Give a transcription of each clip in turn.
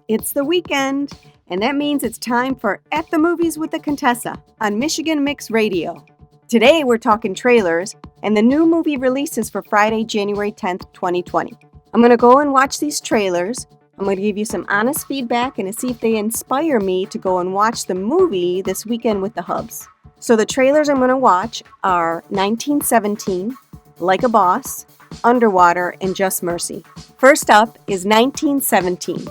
It's the weekend, and that means it's time for At the Movies with the Contessa on Michigan Mix Radio. Today we're talking trailers and the new movie releases for Friday, January 10th, 2020. I'm going to go and watch these trailers. I'm going to give you some honest feedback and to see if they inspire me to go and watch the movie this weekend with the hubs. So the trailers I'm going to watch are 1917, Like a Boss, Underwater, and Just Mercy. First up is 1917.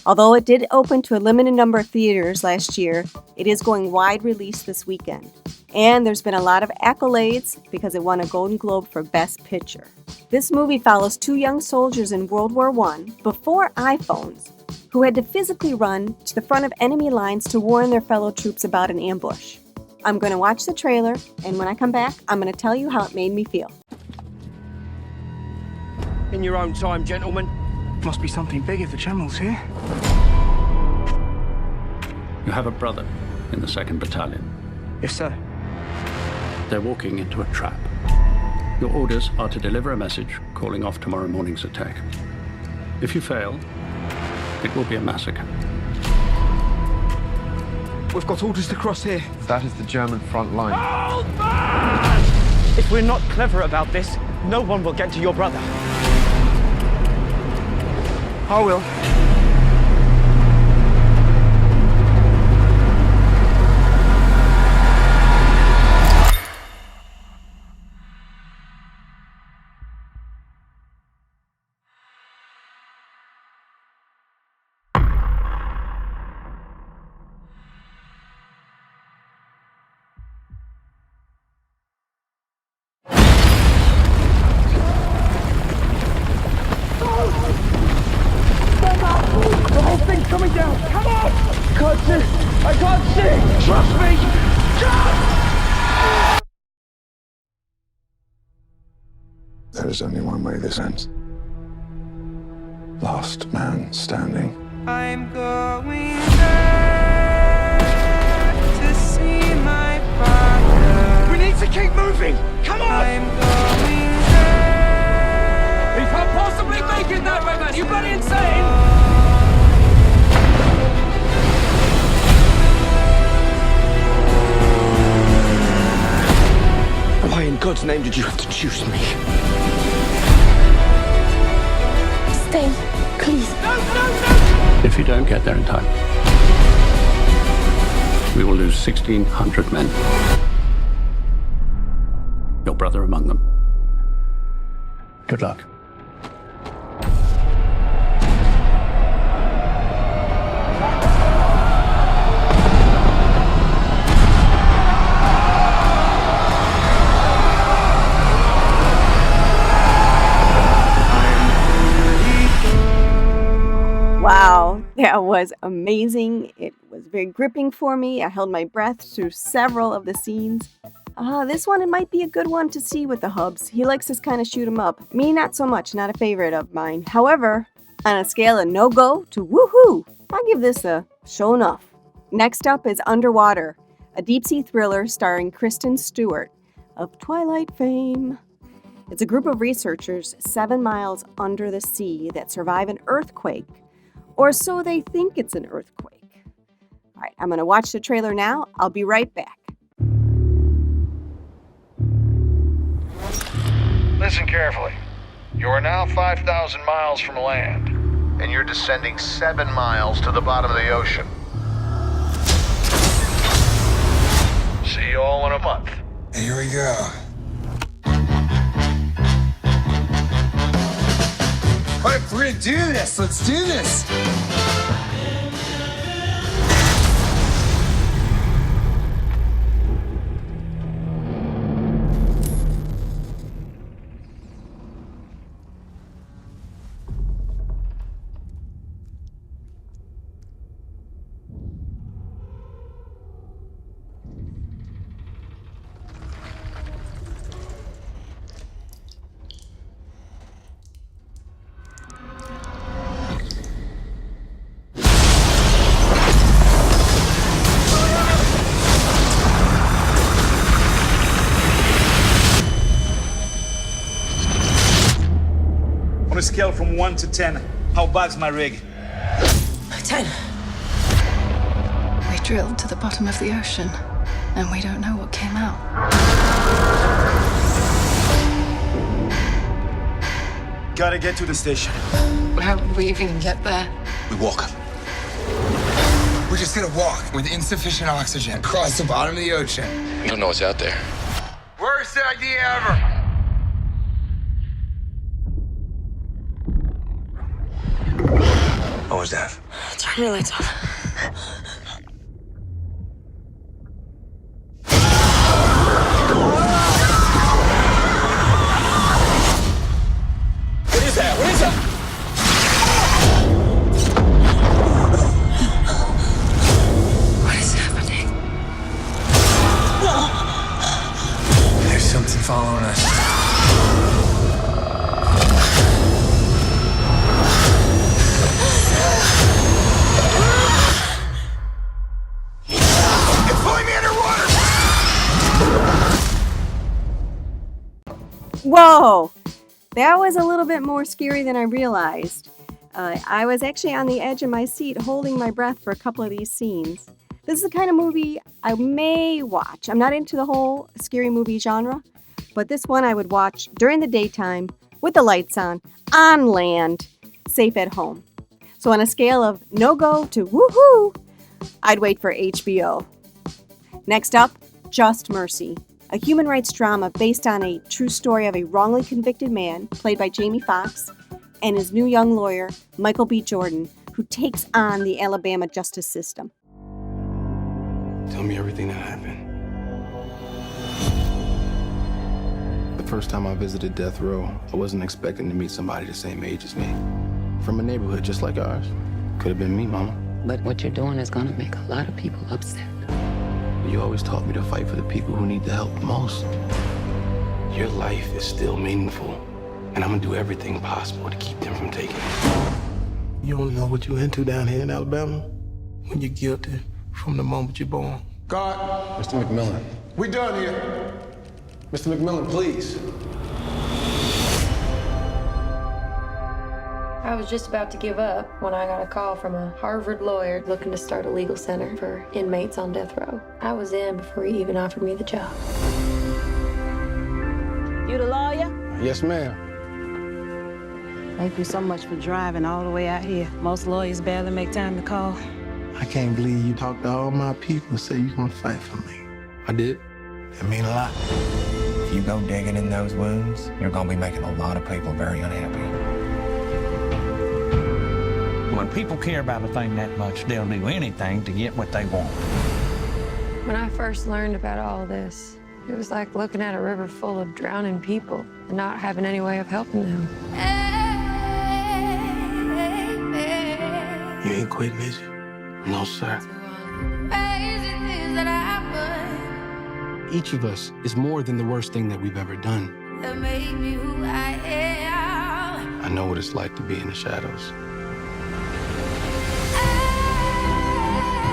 Although it did open to a limited number of theaters last year, it is going wide release this weekend. And there's been a lot of accolades because it won a Golden Globe for Best Picture. This movie follows two young soldiers in World War I, before iPhones, who had to physically run to the front of enemy lines to warn their fellow troops about an ambush. I'm going to watch the trailer, and when I come back, I'm going to tell you how it made me feel. In your own time, gentlemen. Must be something big if the General's here. You have a brother in the 2nd Battalion. Yes, sir. They're walking into a trap. Your orders are to deliver a message calling off tomorrow morning's attack. If you fail, it will be a massacre. We've got orders to cross here. That is the German front line. Hold fast! If we're not clever about this, no one will get to your brother. I will. Coming down! Come on! Can't see! I can't see! Trust me! Jump! There is only one way this ends. Last man standing. I'm going back to see my father. We need to keep moving! Come on! I'm going back. He can't possibly make it that way, man! You bloody insane! Why in God's name did you have to choose me? Stay, please. No, no, no! If you don't get there in time, we will lose 1,600 men. Your brother among them. Good luck. Wow, that was amazing. It was very gripping for me. I held my breath through several of the scenes. This one, it might be a good one to see with the hubs. He likes this kind of shoot 'em up. Me, not so much, not a favorite of mine. However, on a scale of no-go to woohoo, I'll give this a show enough. Next up is Underwater, a deep-sea thriller starring Kristen Stewart of Twilight fame. It's a group of researchers 7 miles under the sea that survive an earthquake. Or so they think it's an earthquake. All right, I'm going to watch the trailer now. I'll be right back. Listen carefully. You are now 5,000 miles from land, and you're descending 7 miles to the bottom of the ocean. See you all in a month. Here we go. All right, we're gonna do this. Let's do this. On a scale from 1 to 10, how bad's my rig? 10. We drilled to the bottom of the ocean, and we don't know what came out. Gotta get to the station. How would we even get there? We walk. We're just gonna walk with insufficient oxygen across the bottom of the ocean. You don't know what's out there. Worst idea ever. What was that? Turn your lights off. What is that? What is that? What is happening? There's something following us. It's pulling me underwater! Whoa! That was a little bit more scary than I realized. I was actually on the edge of my seat holding my breath for a couple of these scenes. This is the kind of movie I may watch. I'm not into the whole scary movie genre, but this one I would watch during the daytime with the lights on land, safe at home. So on a scale of no-go to woohoo, I'd wait for HBO. Next up, Just Mercy, a human rights drama based on a true story of a wrongly convicted man, played by Jamie Foxx, and his new young lawyer, Michael B. Jordan, who takes on the Alabama justice system. Tell me everything that happened. The first time I visited death row, I wasn't expecting to meet somebody the same age as me. From a neighborhood just like ours. Could have been me, Mama. But what you're doing is gonna make a lot of people upset. You always taught me to fight for the people who need the help the most. Your life is still meaningful, and I'm gonna do everything possible to keep them from taking it. You don't know what you're into down here in Alabama when you're guilty from the moment you're born. God, Mr. McMillan. we done here. Mr. McMillan, please. I was just about to give up when I got a call from a Harvard lawyer looking to start a legal center for inmates on death row. I was in before he even offered me the job. You the lawyer? Yes, ma'am. Thank you so much for driving all the way out here. Most lawyers barely make time to call. I can't believe you talked to all my people and say you're gonna fight for me. I did. That mean a lot. If you go digging in those wounds, you're gonna be making a lot of people very unhappy. When people care about a thing that much, they'll do anything to get what they want. When I first learned about all this, it was like looking at a river full of drowning people and not having any way of helping them. You ain't quitting, is you? No, sir. Each of us is more than the worst thing that we've ever done. I know what it's like to be in the shadows.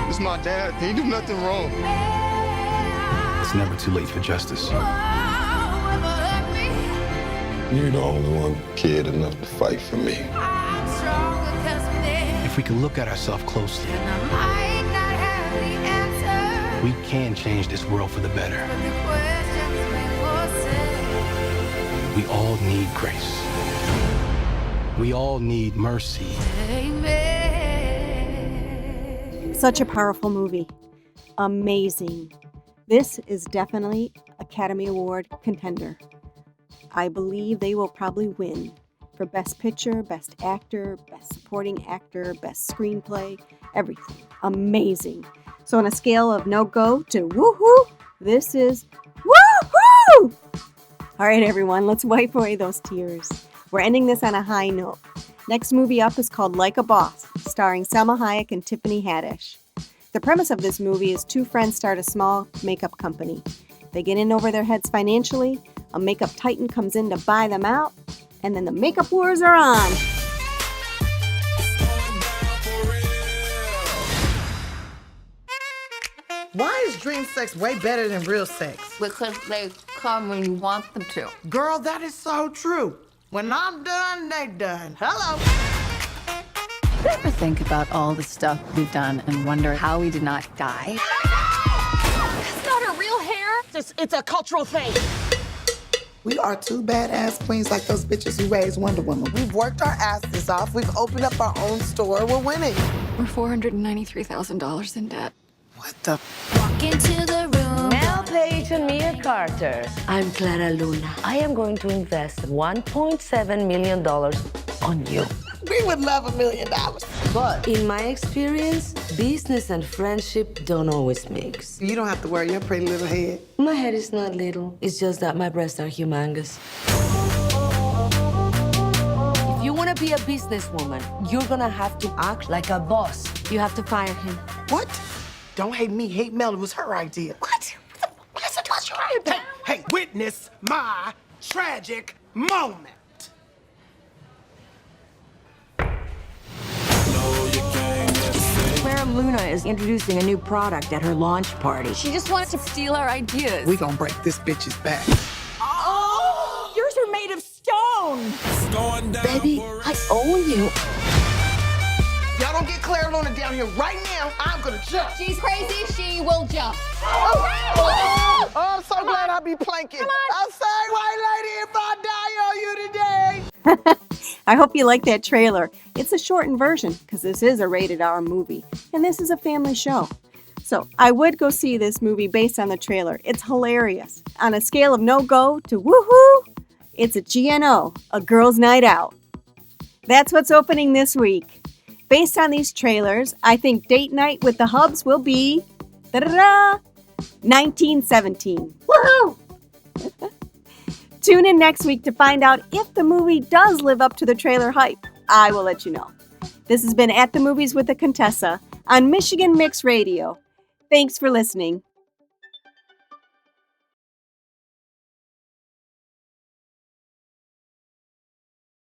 It's my dad. He do nothing wrong. It's never too late for justice. You're the only one cared enough to fight for me. If we can look at ourselves closely, we can change this world for the better. We all need grace. We all need mercy. Such a powerful movie. Amazing. This is definitely Academy Award contender. I believe they will probably win for Best Picture, Best Actor, Best Supporting Actor, Best Screenplay, everything. Amazing. So on a scale of no-go to woohoo, this is woohoo! All right, everyone, let's wipe away those tears. We're ending this on a high note. Next movie up is called Like a Boss, starring Selma Hayek and Tiffany Haddish. The premise of this movie is two friends start a small makeup company. They get in over their heads financially, a makeup titan comes in to buy them out, and then the makeup wars are on. Why is dream sex way better than real sex? Because they come when you want them to. Girl, that is so true. When I'm done, they done. Hello. This is think about all the stuff we've done and wonder how we did not die. That's not her real hair. It's a cultural thing. We are two badass queens like those bitches who raised Wonder Woman. We've worked our asses off. We've opened up our own store. We're winning. We're $493,000 in debt. What the? Walk into the room. Mel Page and Mia Carter. I'm Clara Luna. I am going to invest $1.7 million on you. We would love $1 million. But in my experience, business and friendship don't always mix. You don't have to worry your pretty little head. My head is not little. It's just that my breasts are humongous. If you want to be a businesswoman, you're gonna have to act like a boss. You have to fire him. What? Don't hate me, hate Mel. It was her idea. What? Listen, what's your idea? Hey, witness my tragic moment. Clara Luna is introducing a new product at her launch party. She just wants to steal our ideas. We gonna break this bitch's back. Oh! Yours are made of stone. Baby, I own you. Y'all don't get Clara Luna down here right now. I'm gonna jump. She's crazy. She will jump. Oh, I'm so glad I be planking. I'm sorry, white lady, if I die on you today. I hope you like that trailer. It's a shortened version because this is a rated R movie, and this is a family show. So I would go see this movie based on the trailer. It's hilarious. On a scale of no-go to woohoo, it's a GNO, a girls' night out. That's what's opening this week. Based on these trailers, I think date night with the hubs will be 1917. Woohoo! Tune in next week to find out if the movie does live up to the trailer hype. I will let you know. This has been At the Movies with the Contessa on Michigan Mix Radio. Thanks for listening.